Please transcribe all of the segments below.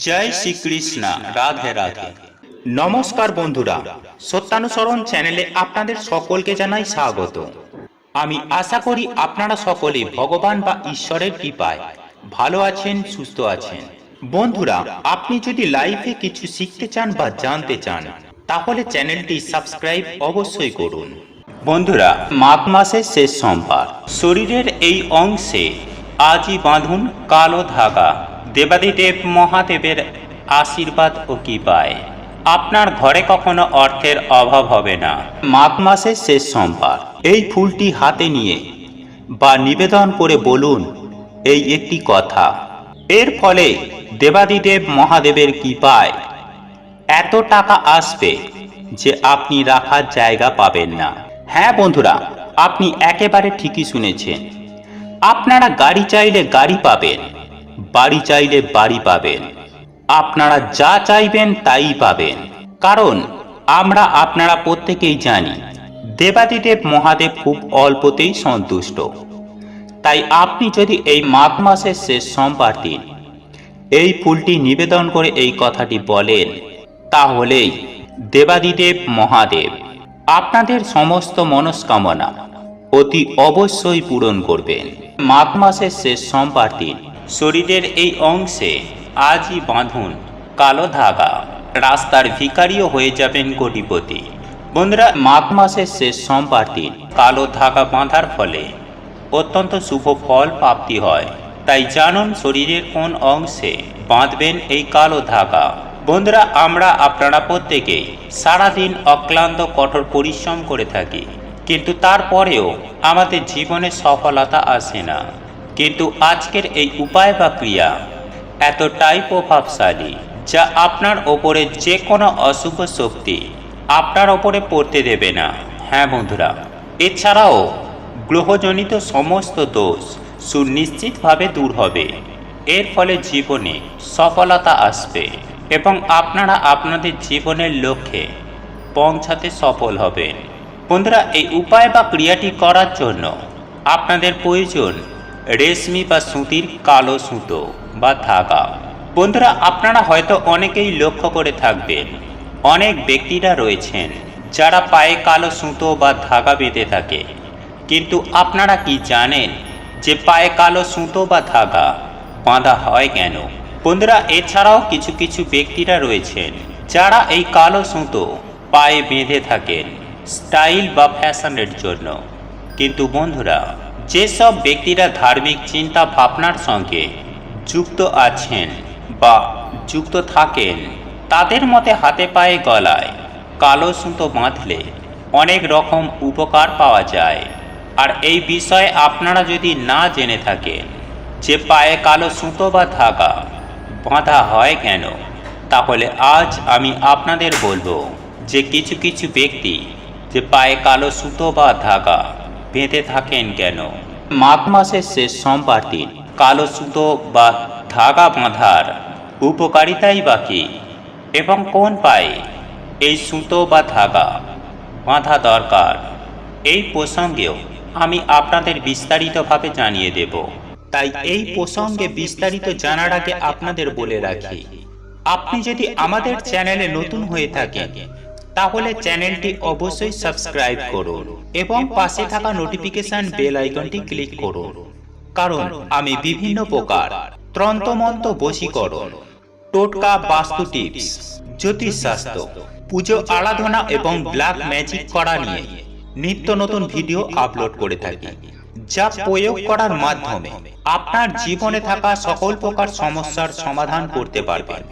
জয় শ্রীকৃষ্ণ। রাধে রাধে। নমস্কার বন্ধুরা, সত্যানুসরণ চ্যানেলে আপনাদের সকলকে জানাই স্বাগত। আমি আশা করি আপনারা সকলে ভগবান বা ঈশ্বরের কৃপায় ভালো আছেন, সুস্থ আছেন। বন্ধুরা, আপনি যদি লাইফে কিছু শিখতে চান বা জানতে চান তাহলে চ্যানেলটি সাবস্ক্রাইব অবশ্যই করুন। বন্ধুরা, মাঘ মাসের শেষ সোমবার, শরীরের এই অংশে আজই বাঁধুন কালো ধাগা। দেবাদিদেব মহাদেবের আশীর্বাদ ও কৃপায় আপনার ঘরে কখনো অর্থের অভাব হবে না। মাঘ মাসের শেষ সোমবার এই ফুলটি হাতে নিয়ে বা নিবেদন করে বলুন এই একটি কথা। এর ফলে দেবাদিদেব মহাদেবের কৃপায় এত টাকা আসবে যে আপনি রাখার জায়গা পাবেন না। হ্যাঁ বন্ধুরা, আপনি একেবারে ঠিকই শুনেছেন। আপনারা গাড়ি চাইলে গাড়ি পাবেন, বাড়ি চাইলে বাড়ি পাবেন, আপনারা যা চাইবেন তাই পাবেন। কারণ আপনারা প্রত্যেকেই জানি দেবাদিদেব মহাদেব খুব অল্পতেই সন্তুষ্ট। তাই আপনি যদি এই মাঘ মাসের শেষ সোমবার দিন এই ফুলটি নিবেদন করে এই কথাটি বলেন, তাহলেই দেবাদিদেব মহাদেব আপনাদের সমস্ত মনস্কামনা অতি অবশ্যই পূরণ করবেন। মাঘ মাসের শেষ সোমবার দিন শরীরের এই অংশে আজই বাঁধুন কালো ধাগা। রাস্তার ভিখারিও হয়ে যাবেন কোটিপতি। বন্ধুরা, মাঘ মাসের শেষ সোমবার দিন কালো ধাগা বাঁধার ফলে অত্যন্ত শুভ ফল প্রাপ্তি হয়। তাই জানুন শরীরের কোন অংশে বাঁধবেন এই কালো ধাগা। বন্ধুরা, আপনারা প্রত্যেকেই সারাদিন অক্লান্ত কঠোর পরিশ্রম করে থাকি, কিন্তু তারপরেও আমাদের জীবনে সফলতা আসে না। কিন্তু আজকের এই উপায় বা ক্রিয়া এতটাই প্রভাবশালী যা আপনার ওপরে যে কোনো অশুভ শক্তি আপনার ওপরে পড়তে দেবে না। হ্যাঁ বন্ধুরা, এছাড়াও গ্রহজনিত সমস্ত দোষ সুনিশ্চিতভাবে দূর হবে। এর ফলে জীবনে সফলতা আসবে এবং আপনারা আপনাদের জীবনের লক্ষ্যে পৌঁছাতে সফল হবেন। বন্ধুরা, এই উপায় বা ক্রিয়াটি করার জন্য আপনাদের প্রয়োজন রেশমি বা সুতির কালো সুতো বা ধাগা। বন্ধুরা, আপনারা হয়তো অনেকেই লক্ষ্য করে থাকবেন অনেক ব্যক্তিরা রয়েছেন যারা পায়ে কালো সুতো বা ধাগা বেঁধে থাকে। কিন্তু আপনারা কি জানেন যে পায়ে কালো সুতো বা ধাগা বাঁধা হয় কেন? বন্ধুরা, এছাড়াও কিছু কিছু ব্যক্তিরা রয়েছেন যারা এই কালো সুতো পায়ে বেঁধে থাকেন স্টাইল বা ফ্যাশনের জন্য। কিন্তু বন্ধুরা, যেসব ব্যক্তিরা ধার্মিক চিন্তা ভাবনার সঙ্গে যুক্ত আছেন বা যুক্ত থাকেন, তাদের মতে হাতে পায়ে গলায় কালো সুতো বাঁধলে অনেক রকম উপকার পাওয়া যায়। আর এই বিষয়ে আপনারা যদি না জেনে থাকেন যে পায়ে কালো সুতো বা ধাগা বাঁধা হয় কেন, তাহলে আজ আমি আপনাদের বলবো যে কিছু কিছু ব্যক্তি যে পায়ে কালো সুতো বা ধাগা বেঁধে থাকেন কেন। মাঘ মাসের শেষ সোমবার দিন কালো সুতো বা ধাগা বাঁধার উপকারিতাই বা কী এবং কোন পায়ে এই সুতো বা ধাগা বাঁধা দরকার, এই প্রসঙ্গেও আমি আপনাদের বিস্তারিতভাবে জানিয়ে দেব। তাই এই প্রসঙ্গে বিস্তারিত জানার আগে আপনাদের বলে রাখি, আপনি যদি আমাদের চ্যানেলে নতুন হয়ে থাকেন তাহলে চ্যানেলটি অবশ্যই সাবস্ক্রাইব করুন এবং পাশে থাকা নোটিফিকেশন বেল আইকনটি ক্লিক করুন। কারণ আমি বিভিন্ন প্রকার তন্ত্রমন্ত্র, বশীকরণ, টোটকা, বাস্তু টিপস, জ্যোতিষশাস্ত্র, পুজো আরাধনা এবং ব্ল্যাক ম্যাজিক করা নিয়ে নিত্য নতুন ভিডিও আপলোড করে থাকি, যা প্রয়োগ করার মাধ্যমে আপনার জীবনে থাকা সকল প্রকার সমস্যার সমাধান করতে পারবেন।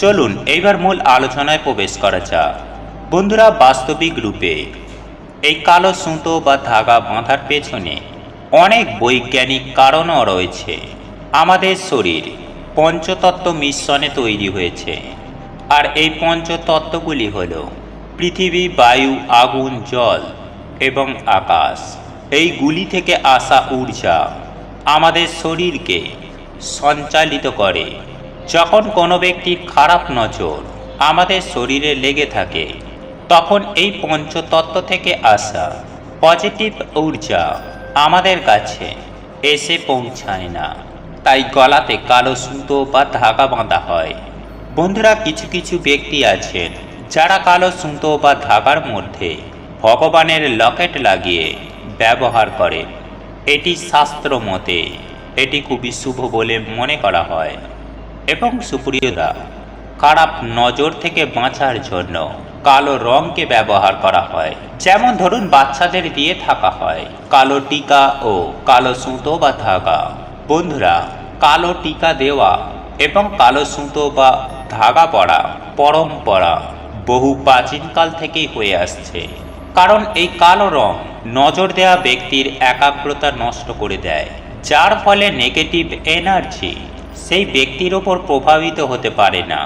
চলুন এইবার মূল আলোচনায় প্রবেশ করা যাক। বন্ধুরা, বাস্তবিক রূপে এই কালো সুতো বা ধাগা বাঁধার পেছনে অনেক বৈজ্ঞানিক কারণও রয়েছে। আমাদের শরীর পঞ্চতত্ত্ব মিশ্রণে তৈরি হয়েছে, আর এই পঞ্চতত্ত্বগুলি হল পৃথিবী, বায়ু, আগুন, জল এবং আকাশ। এইগুলি থেকে আসা ঊর্জা আমাদের শরীরকে সঞ্চালিত করে। যখন কোনো ব্যক্তির খারাপ নজর আমাদের শরীরে লেগে থাকে, তখন এই পঞ্চতত্ত্ব থেকে আসা পজিটিভ ঊর্জা আমাদের কাছে এসে পৌঁছায় না। তাই গলাতে কালো সুতো বা ধাগা বাঁধা হয় বন্ধুরা, কিছু কিছু ব্যক্তি আছেন যারা কালো সুতো বা ধাগার মধ্যে ভগবানের লকেট লাগিয়ে ব্যবহার করেন। এটি শাস্ত্র মতে এটি খুবই শুভ বলে মনে করা হয় এবং সুপ্রিয়রা, খারাপ নজর থেকে বাঁচার জন্য কালো রঙকে ব্যবহার করা হয়। যেমন ধরুন, বাচ্চাদের দিয়ে থাকা হয় কালো টিকা ও কালো সুতো বা ধাগা। বন্ধুরা, কালো টিকা দেওয়া এবং কালো সুতো বা ধাগা পরা পরম্পরা বহু প্রাচীনকাল থেকেই হয়ে আসছে, কারণ এই কালো রং নজর দেওয়া ব্যক্তির একাগ্রতা নষ্ট করে দেয়, যার ফলে নেগেটিভ এনার্জি সেই ব্যক্তির ওপর প্রভাবিত হতে পারে না।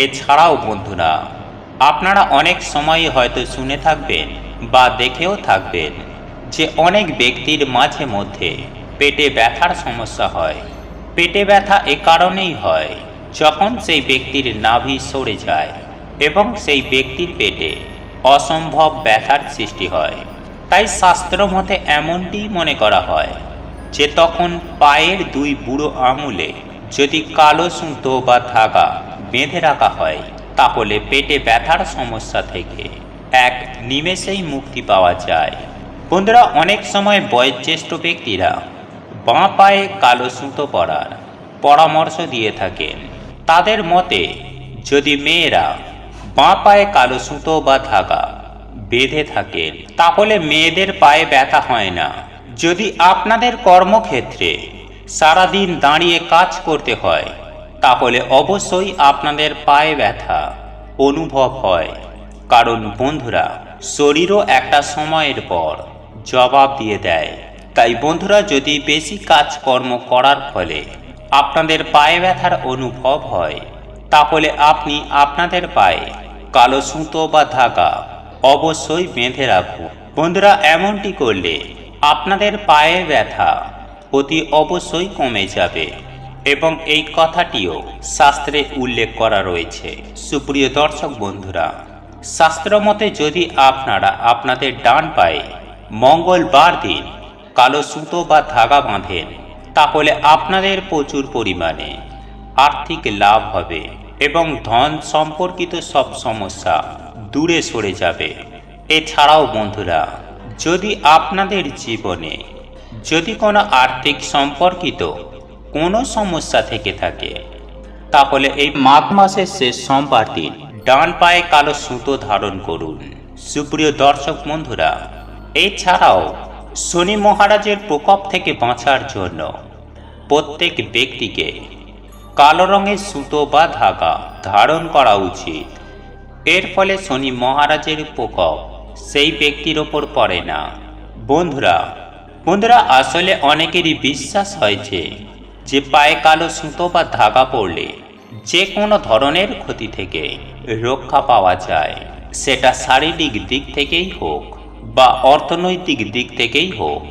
এছাড়াও বন্ধুরা, আপনারা অনেক সময় হয়তো শুনে থাকবেন বা দেখেও থাকবেন যে অনেক ব্যক্তির মাঝে মধ্যে পেটে ব্যথার সমস্যা হয়। পেটে ব্যথা এ কারণেই হয় যখন সেই ব্যক্তির নাভি সরে যায় এবং সেই ব্যক্তির পেটে অসম্ভব ব্যথার সৃষ্টি হয়। তাই শাস্ত্র মতে এমনটি মনে করা হয় যে তখন পায়ের দুই বুড়ো আঙুলে যদি কালো সুতো বা ধাগা বেঁধে রাখা হয়, তাহলে পেটে ব্যথার সমস্যা থেকে এক নিমেষেই মুক্তি পাওয়া যায়। বন্ধুরা, অনেক সময় বয়োজ্যেষ্ঠ ব্যক্তিরা বাঁ পায়ে কালো সুতো পরার পরামর্শ দিয়ে থাকেন। তাদের মতে যদি মেয়েরা বাঁ পায়ে কালো সুতো বা ধাগা বেঁধে থাকেন, তাহলে মেয়েদের পায়ে ব্যথা হয় না। যদি আপনাদের কর্মক্ষেত্রে সারাদিন দাঁড়িয়ে কাজ করতে হয়, তাহলে অবশ্যই আপনাদের পায়ে ব্যথা অনুভব হয়। কারণ বন্ধুরা, শরীরও একটা সময়ের পর জবাব দিয়ে দেয়। তাই বন্ধুরা, যদি বেশি কাজকর্ম করার ফলে আপনাদের পায়ে ব্যথার অনুভব হয়, তাহলে আপনি আপনাদের পায়ে কালো সুতো বা ধাগা অবশ্যই বেঁধে রাখুন। বন্ধুরা, এমনটি করলে আপনাদের পায়ে ব্যথা অতি অবশ্যই কমে যাবে এবং এই কথাটিও শাস্ত্রে উল্লেখ করা রয়েছে। সুপ্রিয় দর্শক বন্ধুরা, শাস্ত্র মতে যদি আপনারা আপনাদের ডান পায়ে মঙ্গলবার দিন কালো সুতো বা ধাগা বাঁধেন, তাহলে আপনাদের প্রচুর পরিমাণে আর্থিক লাভ হবে এবং ধন সম্পর্কিত সব সমস্যা দূরে সরে যাবে। এছাড়াও বন্ধুরা, যদি আপনাদের জীবনে যদি কোনো আর্থিক সম্পর্কিত কোনো সমস্যা থেকে থাকে, তাহলে এই মাঘ মাসের শেষ সোমবার দিন ডান পায়ে কালো সুতো ধারণ করুন। সুপ্রিয় দর্শক বন্ধুরা, এছাড়াও শনি মহারাজের প্রকোপ থেকে বাঁচার জন্য প্রত্যেক ব্যক্তিকে কালো রঙের সুতো বা ধাগা ধারণ করা উচিত। এর ফলে শনি মহারাজের প্রকোপ সেই ব্যক্তির ওপর পড়ে না। বন্ধুরা, আসলে অনেকেরই বিশ্বাস হয়েছে যে পায়ে কালো সুতো বা ধাগা পড়লে যে কোনো ধরনের ক্ষতি থেকে রক্ষা পাওয়া যায়, সেটা শারীরিক দিক থেকেই হোক বা অর্থনৈতিক দিক থেকেই হোক।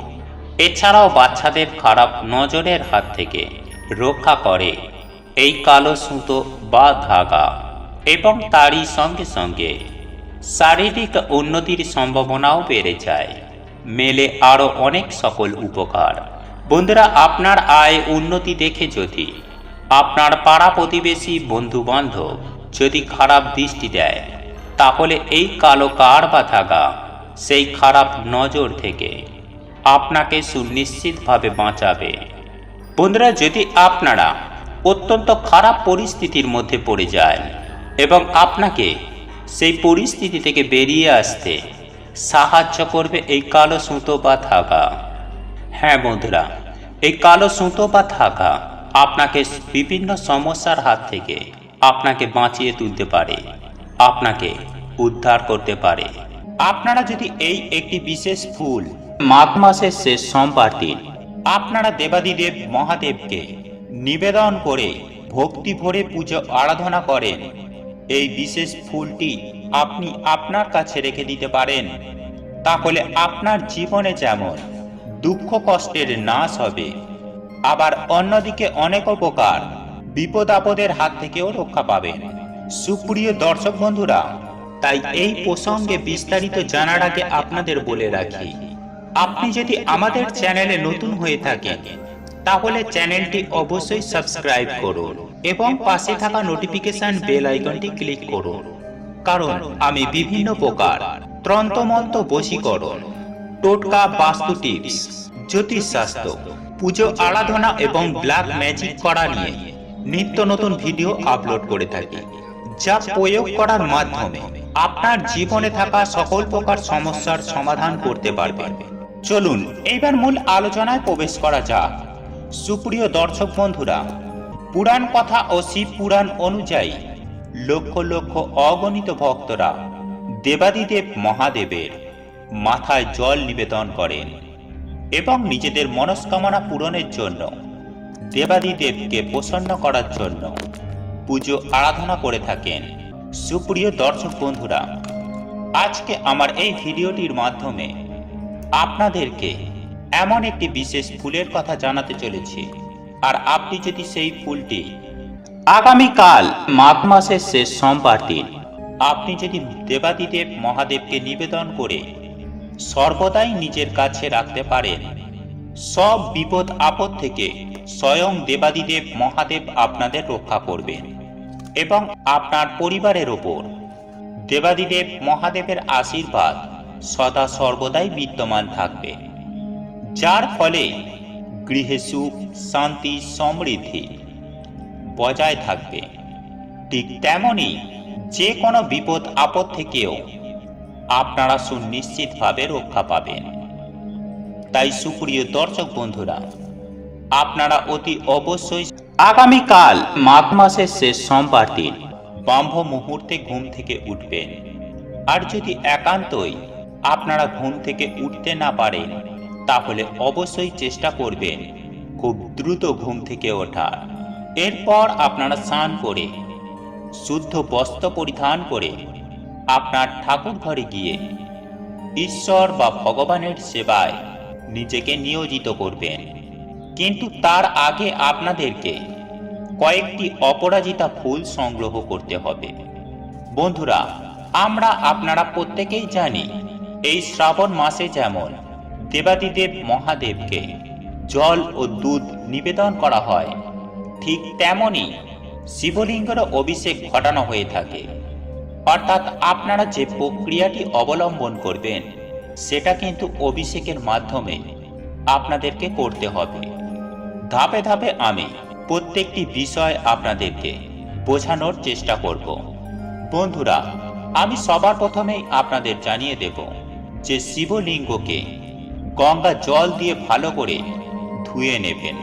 এছাড়াও বাচ্চাদের খারাপ নজরের হাত থেকে রক্ষা করে এই কালো সুতো বা ধাগা এবং তারই সঙ্গে সঙ্গে শারীরিক উন্নতির সম্ভাবনাও বেড়ে যায়। মেলে আরও অনেক সকল উপকার। বন্ধুরা, আপনার আয় উন্নতি দেখে যদি আপনার পাড়া প্রতিবেশী বন্ধু বান্ধব যদি খারাপ দৃষ্টি দেয়, তাহলে এই কালো কার বা ধাগা সেই খারাপ নজর থেকে আপনাকে সুনিশ্চিতভাবে বাঁচাবে। বন্ধুরা, যদি আপনারা অত্যন্ত খারাপ পরিস্থিতির মধ্যে পড়ে যায় এবং আপনাকে সেই পরিস্থিতি থেকে বেরিয়ে আসতে সাহায্য করবে এই কালো সুতো বা ধাগা। হ্যাঁ বন্ধুরা, এই কালো সুতো বা ধাগা আপনাকে বিভিন্ন সমস্যার হাত থেকে আপনাকে বাঁচিয়ে তুলতে পারে, আপনাকে উদ্ধার করতে পারে। আপনারা যদি এই একটি বিশেষ ফুল মাঘ মাসের শেষ সোমবার দিন আপনারা দেবাদিদেব মহাদেবকে নিবেদন করে ভক্তি ভরে পুজো আরাধনা করেন, এই বিশেষ ফুলটি আপনি আপনার কাছে রেখে দিতে পারেন, তাহলে আপনার জীবনে যেমন দুঃখ কষ্টের নাশ হবে, আবার অন্যদিকে অনেক উপকার, বিপদ আপদের হাত থেকেও রক্ষা পাবেন। সুপ্রিয় দর্শক বন্ধুরা, তাই এই প্রসঙ্গে বিস্তারিত জানার আগে আপনাদের বলে রাখি, আপনি যদি আমাদের চ্যানেলে নতুন হয়ে থাকেন, তাহলে চ্যানেলটি অবশ্যই সাবস্ক্রাইব করুন এবং পাশে থাকা নোটিফিকেশন বেল আইকনটি ক্লিক করুন, কারণ আমি বিভিন্ন প্রকার তন্ত্রমন্ত্র বশীকরণ, টোটকা, বাস্তু টিপস, জ্যোতিষশাস্ত্র, পুজো আরাধনা এবং ব্ল্যাক ম্যাজিক করা নিয়ে নিত্য নতুন ভিডিও আপলোড করে থাকি, যা প্রয়োগ করার মাধ্যমে আপনার জীবনে থাকা সকল প্রকার সমস্যার সমাধান করতে পারবেন। চলুন এইবার মূল আলোচনায় প্রবেশ করা যাক। সুপ্রিয় দর্শক বন্ধুরা, পুরাণ কথা ও শিব পুরাণ অনুযায়ী লক্ষ লক্ষ অগণিত ভক্তরা দেবাদিদেব মহাদেবের মাথায় জল নিবেদন করেন এবং নিজেদের মনস্কামনা পূরণের জন্য দেবাদিদেবকে প্রসন্ন করার জন্য পুজো আরাধনা করে থাকেন। সুপ্রিয় দর্শক বন্ধুরা, আজকে আমার এই ভিডিওটির মাধ্যমে আপনাদেরকে এমন একটি বিশেষ ফুলের কথা জানাতে চলেছি, আর আপনি যদি সেই ফুলটি আগামীকাল মাঘ মাসের শেষ সোমবার দিন আপনি যদি দেবাদিদেব মহাদেবকে নিবেদন করে সর্বদাই নিজের কাছে রাখতে পারেন, সব বিপদ আপদ থেকে স্বয়ং দেবাদিদেব মহাদেব আপনাদের রক্ষা করবেন এবং আপনার পরিবারের ওপর দেবাদিদেব মহাদেবের আশীর্বাদ সদা সর্বদাই বিদ্যমান থাকবে, যার ফলে গৃহে সুখ, শান্তি, সমৃদ্ধি বজায় থাকবে। ঠিক তেমনি যে কোনো বিপদ আপদ থেকেও আপনারা সুনিশ্চিতভাবে রক্ষা পাবেন। তাই সুপ্রিয় দর্শক বন্ধুরা, আপনারা অতি অবশ্যই আগামীকাল মাঘ মাসের শেষ সোমবার দিন ব্রাহ্ম মুহূর্তে ঘুম থেকে উঠবেন। আর যদি একান্তই আপনারা ঘুম থেকে উঠতে না পারেন, তাহলে অবশ্যই চেষ্টা করবেন খুব দ্রুত ঘুম থেকে ওঠার। এরপর আপনারা স্নান করে শুদ্ধ বস্ত্র পরিধান করে আপনার ঠাকুর ঘরে গিয়ে ঈশ্বর বা ভগবানের সেবায় নিজেকে নিয়োজিত করবেন। কিন্তু তার আগে আপনাদেরকে কয়েকটি অপরাজিতা ফুল সংগ্রহ করতে হবে। বন্ধুরা, আপনারা প্রত্যেকেই জানি, এই শ্রাবণ মাসে যেমন দেবাদিদেব মহাদেবকে জল ও দুধ নিবেদন করা হয়, ঠিক তেমনি শিবলিঙ্গের অভিষেক ঘটানো হয়ে থাকে। অর্থাৎ আপনারা যে প্রক্রিয়াটি অবলম্বন করবেন সেটা কিন্তু অভিষেকের মাধ্যমে আপনাদেরকে করতে হবে। ধাপে ধাপে আমি প্রত্যেকটি বিষয় আপনাদেরকে বোঝানোর চেষ্টা করব। বন্ধুরা, আমি সবার প্রথমেই আপনাদের জানিয়ে দেব যে শিবলিঙ্গকে গঙ্গা জল দিয়ে ভালো করে ধুয়ে নেবেন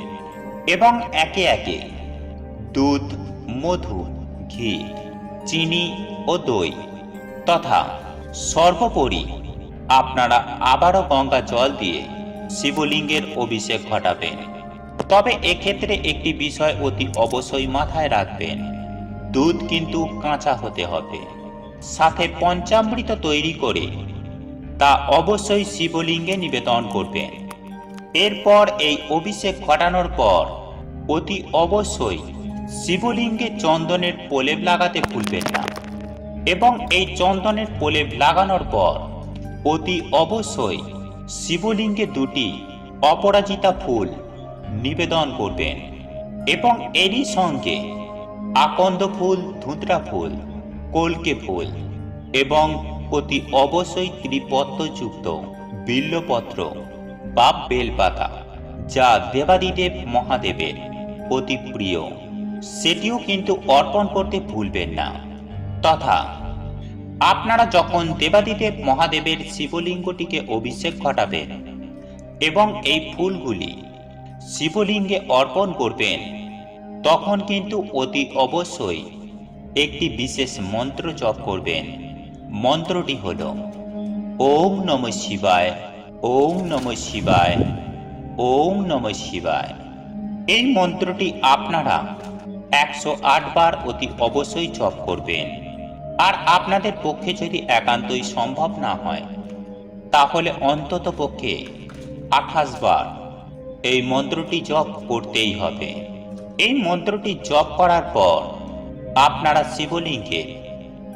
এবং একে একে দুধ, মধু, ঘি, চিনি ও দই তথা সর্বোপরি আপনারা আবারও গঙ্গা জল দিয়ে শিবলিঙ্গের অভিষেক ঘটাবেন। তবে এক্ষেত্রে একটি বিষয় অতি অবশ্যই মাথায় রাখবেন, দুধ কিন্তু কাঁচা হতে হবে। সাথে পঞ্চামৃত তৈরি করে তা অবশ্যই শিবলিঙ্গে নিবেদন করবেন। এরপর এই অভিষেক ঘটানোর পর অতি অবশ্যই শিবলিঙ্গে চন্দনের প্রলেপ লাগাতে ভুলবেন না এবং এই চন্দনের প্রলেপ লাগানোর পর অতি অবশ্যই শিবলিঙ্গে দুটি অপরাজিতা ফুল নিবেদন করবেন এবং এরই সঙ্গে আকন্দ ফুল, ধুতরা ফুল, কলকে ফুল এবং অতি অবশ্যই ত্রিপত্রযুক্ত বিল্বপত্র বা বেলপাতা, যা দেবাদিদেব মহাদেবের অতি প্রিয়, সেটিও কিন্তু অর্পণ করতে ভুলবেন না। তথা আপনারা যখন দেবাদিদেব মহাদেবের শিবলিঙ্গটিকে অভিষেক ঘটাবেন এবং এই ফুলগুলি শিবলিঙ্গে অর্পণ করবেন, তখন কিন্তু অতি অবশ্যই একটি বিশেষ মন্ত্র জপ করবেন। মন্ত্রটি হল ওম নমঃ শিবায়, ওম নমঃ শিবায়, ওম নমঃ শিবায়। এই মন্ত্রটি আপনারা 108 বার অতি অবশ্যই জপ করবেন। আর আপনাদের পক্ষে যদি একান্তই সম্ভব না হয়, তাহলে অন্তত পক্ষে 28 বার এই মন্ত্রটি জপ করতেই হবে। এই মন্ত্রটি জপ করার পর আপনারা শিবলিঙ্গে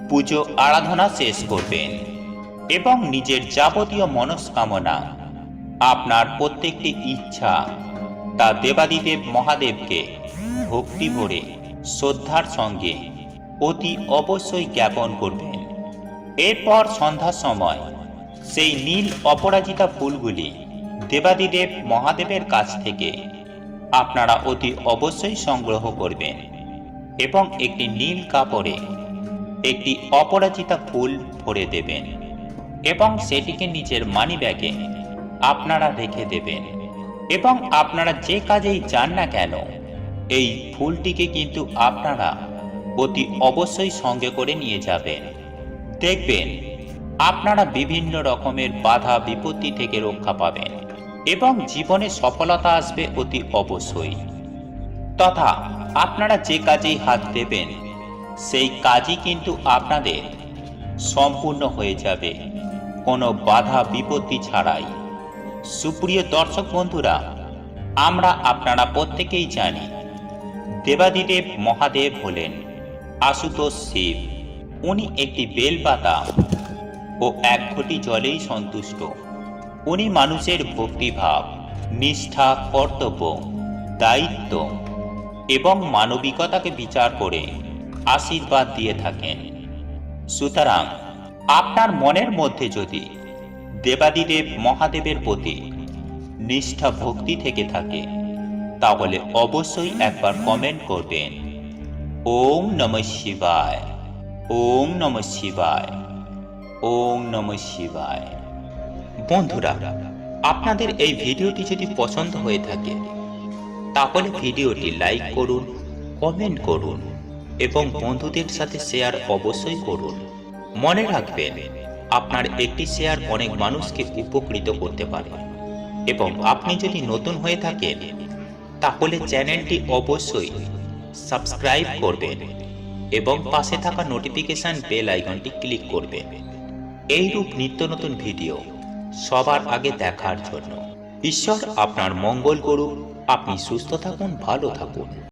পুজো আরাধনা শেষ করবেন এবং নিজের যাবতীয় মনস্কামনা, আপনার প্রত্যেকটি ইচ্ছা তা দেবাদিদেব মহাদেবকে ভক্তি ভরে শ্রদ্ধার সঙ্গে অতি অবশ্যই জ্ঞাপন করবেন। এরপর সন্ধ্যার সময় সেই নীল অপরাজিতা ফুলগুলি দেবাদিদেব মহাদেবের কাছ থেকে আপনারা অতি অবশ্যই সংগ্রহ করবেন এবং একটি নীল কাপড়ে একটি অপরাজিতা ফুল ভরে দেবেন এবং সেটিকে নিজের মানি ব্যাগে আপনারা রেখে দেবেন এবং আপনারা যে কাজেই যান না কেন এই ফুলটিকে কিন্তু আপনারা অতি অবশ্যই সঙ্গে করে নিয়ে যাবেন। দেখবেন আপনারা বিভিন্ন রকমের বাধা বিপত্তি থেকে রক্ষা পাবেন এবং জীবনে সফলতা আসবে অতি অবশ্যই। তথা আপনারা যে কাজেই হাত দেবেন সেই কাজই কিন্তু আপনাদের সম্পূর্ণ হয়ে যাবে কোনো বাধা বিপত্তি ছাড়াই। সুপ্রিয় দর্শক বন্ধুরা, আমরা আপনারা প্রত্যেকেই জানি দেবাদিদেব মহাদেব হলেন আশুতোষ শিব। উনি একটি বেলপাতা ও এক ঘটি জলেই সন্তুষ্ট। উনি মানুষের ভক্তিভাব, নিষ্ঠা, কর্তব্য, দায়িত্ব এবং মানবিকতাকে বিচার করে আশীর্বাদ দিয়ে থাকেন। সুতরাং আপনার মনের মধ্যে যদি দেবাদিদেব মহাদেবের প্রতি নিষ্ঠা ভক্তি থেকে থাকে তাহলে অবশ্যই একবার কমেন্ট করবেন ওম নমঃ শিবায়, ওম নমঃ শিবায়, ওম নমঃ শিবায়। বন্ধুরা, আপনাদের এই ভিডিওটি যদি পছন্দ হয়ে থাকে তাহলে ভিডিওটি লাইক করুন, কমেন্ট করুন এবং বন্ধুদের সাথে শেয়ার অবশ্যই করুন। মনে রাখবেন আপনার একটি শেয়ার অনেক মানুষকে উপকৃত করতে পারে এবং আপনি যদি নতুন হয়ে থাকেন তাহলে চ্যানেলটি অবশ্যই সাবস্ক্রাইব করবেন এবং পাশে থাকা নোটিফিকেশন বেল আইকনটি ক্লিক করবেন এইরূপ নিত্য নতুন ভিডিও সবার আগে দেখার জন্য। ঈশ্বর আপনার মঙ্গল করুন। আপনি সুস্থ থাকুন, ভালো থাকুন।